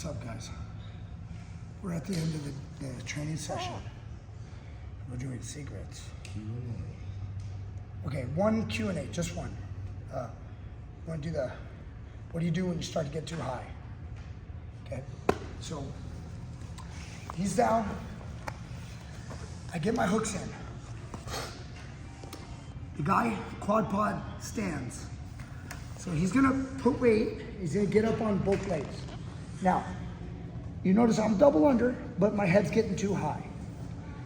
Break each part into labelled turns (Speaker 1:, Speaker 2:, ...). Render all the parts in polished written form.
Speaker 1: What's up, guys? We're at the end of the training session. We're doing secrets. Okay, one Q&A, just one. You want to do what do you do when you start to get too high? Okay, so he's down. I get my hooks in. The guy, quadpod, stands. So he's gonna put weight, he's gonna get up on both legs. Now, you notice I'm double under, but my head's getting too high.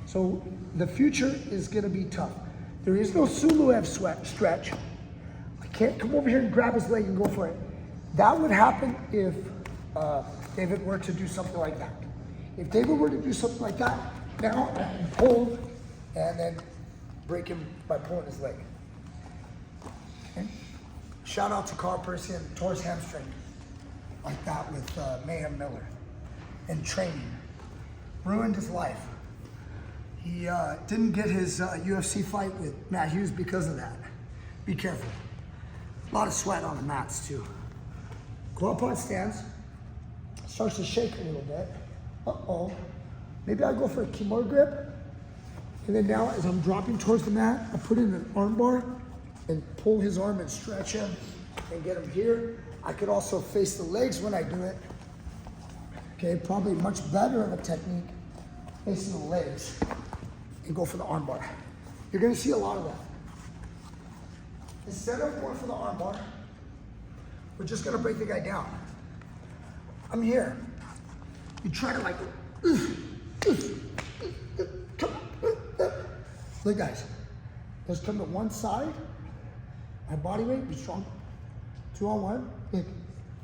Speaker 1: So the future is gonna be tough. There is no Suluev stretch. I can't come over here and grab his leg and go for it. That would happen if David were to do something like that. If David were to do something like that, now I can pull and then break him by pulling his leg. Okay? Shout out to Carl Percy and tore his hamstring like that with Mayhem Miller and training. Ruined his life. He didn't get his UFC fight with Matt Hughes because of that. Be careful. A lot of sweat on the mats too. Quadpod stands, starts to shake a little bit. Uh-oh. Maybe I go for a Kimura grip. And then now as I'm dropping towards the mat, I put in an arm bar and pull his arm and stretch him and get him here. I could also face the legs when I do it. Okay, probably much better of a technique, facing the legs and go for the arm bar. You're gonna see a lot of that. Instead of going for the arm bar, we're just gonna break the guy down. I'm here. You try to like, look guys, just come to one side, my body weight, be strong. 2-on-1, look,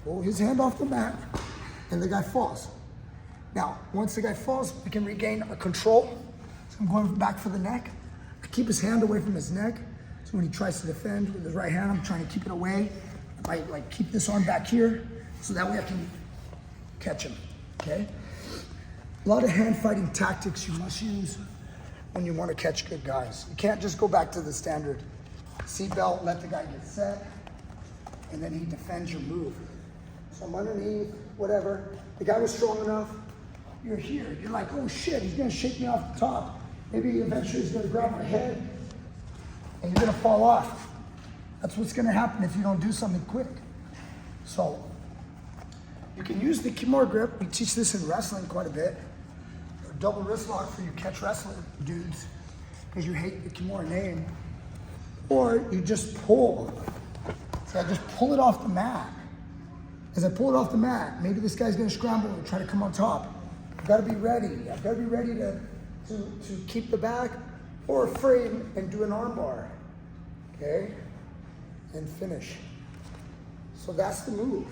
Speaker 1: pull his hand off the mat, and the guy falls. Now, once the guy falls, we can regain our control. So I'm going back for the neck. I keep his hand away from his neck. So when he tries to defend with his right hand, I'm trying to keep it away. I like keep this arm back here, so that way I can catch him, okay? A lot of hand fighting tactics you must use when you want to catch good guys. You can't just go back to the standard seatbelt, let the guy get set, and then he defends your move. So I'm underneath, whatever. The guy was strong enough. You're here. You're like, oh shit, he's gonna shake me off the top. Maybe eventually he's gonna grab my head and you're gonna fall off. That's what's gonna happen if you don't do something quick. So you can use the Kimura grip. We teach this in wrestling quite a bit. A double wrist lock for you catch wrestling dudes because you hate the Kimura name. Or you just pull. So I just pull it off the mat. As I pull it off the mat, maybe this guy's gonna scramble and try to come on top. I've gotta be ready. I've gotta be ready to keep the back or frame and do an arm bar, okay? And finish. So that's the move.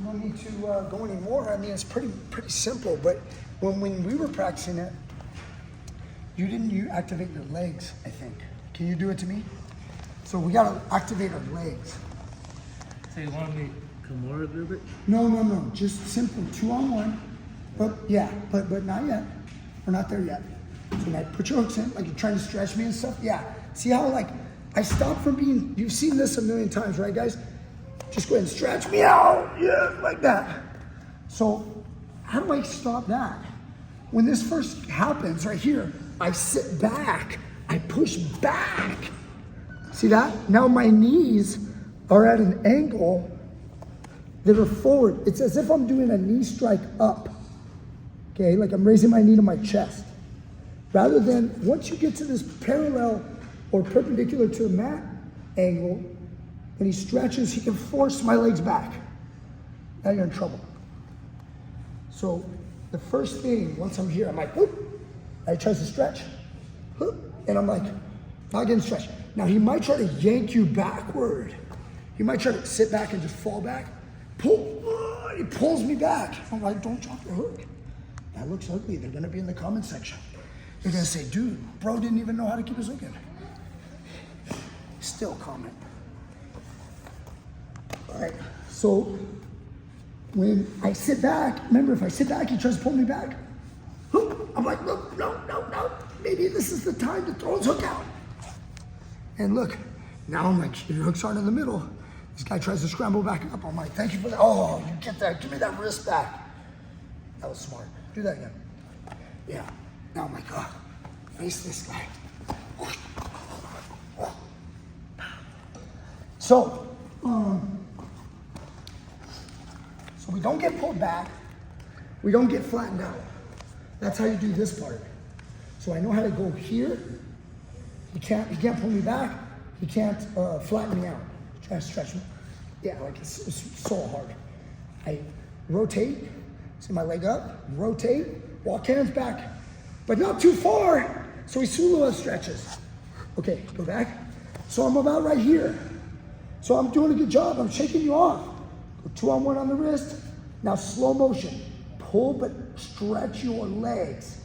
Speaker 1: No need to go any more. I mean, it's pretty simple, but when we were practicing it, you activate your legs, I think. Can you do it to me? So we gotta activate our legs.
Speaker 2: So you want me to Kimura grip it?
Speaker 1: No. Just simple 2-on-1. But yeah, but not yet. We're not there yet. So now put your hooks in, like you're trying to stretch me and stuff. Yeah. See how like I stop from being, you've seen this a million times, right guys? Just go ahead and stretch me out. Yeah, like that. So how do I stop that? When this first happens right here, I sit back, I push back. See that? Now my knees are at an angle that are forward. It's as if I'm doing a knee strike up. Okay, like I'm raising my knee to my chest. Rather than, once you get to this parallel or perpendicular to the mat angle, when he stretches, he can force my legs back. Now you're in trouble. So the first thing, once I'm here, I'm like, whoop. He tries to stretch, whoop, and I'm like, not getting stretched. Now he might try to yank you backward. He might try to sit back and just fall back. Pull, he pulls me back. I'm like, don't drop your hook. That looks ugly. They're gonna be in the comment section. They're gonna say, dude, bro didn't even know how to keep his hook in. Still comment. All right, so when I sit back, remember if I sit back, he tries to pull me back. I'm like, look, no. Maybe this is the time to throw his hook out. And look, now I'm like, your hooks aren't in the middle. This guy tries to scramble back up. I'm like, thank you for that. Oh, you get that. Give me that wrist back. That was smart. Do that again. Yeah. Now I'm like, oh, face this guy. So we don't get pulled back. We don't get flattened out. That's how you do this part. So I know how to go here. He can't pull me back. He can't flatten me out. Try to stretch me. Yeah, like it's so hard. I rotate, see my leg up, rotate, walk hands back, but not too far, so he Sula stretches. Okay, go back. So I'm about right here. So I'm doing a good job. I'm shaking you off. Go 2-on-1 on the wrist. Now slow motion. Pull but stretch your legs.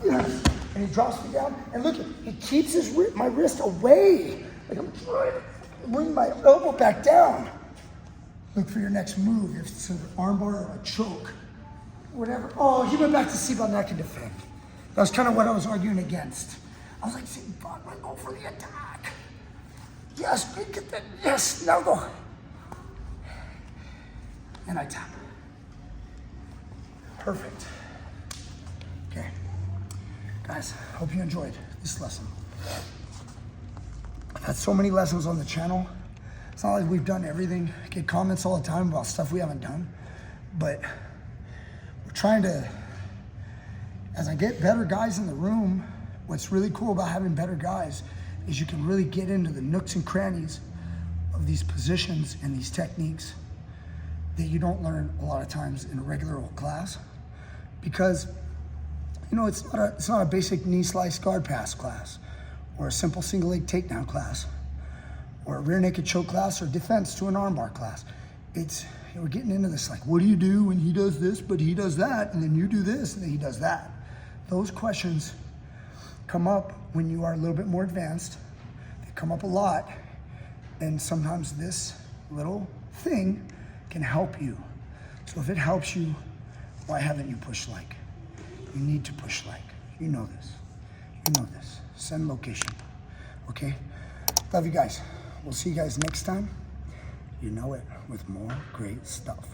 Speaker 1: Yes. And he drops me down. And look, he keeps my wrist away. Like I'm trying to bring my elbow back down. Look for your next move. If it's an armbar or a choke. Whatever. Oh, he went back to seatbelt neck and defend. That was kind of what I was arguing against. I was like, see, fuck, I go for the attack. Yes, get that. Yes, now go. And I tap. Perfect. Okay. Guys, hope you enjoyed this lesson. I've had so many lessons on the channel. It's not like we've done everything. I get comments all the time about stuff we haven't done. But we're trying to, as I get better guys in the room, what's really cool about having better guys is you can really get into the nooks and crannies of these positions and these techniques that you don't learn a lot of times in a regular old class. Because, you know, it's not a basic knee slice guard pass class, or a simple single leg takedown class, or a rear naked choke class, or defense to an armbar class. We're getting into this, like, what do you do when he does this, but he does that, and then you do this, and then he does that? Those questions come up when you are a little bit more advanced. They come up a lot, and sometimes this little thing can help you. So if it helps you, why haven't you pushed like? You need to push like. You know this. You know this. Send location. Okay? Love you guys. We'll see you guys next time. You know it, with more great stuff.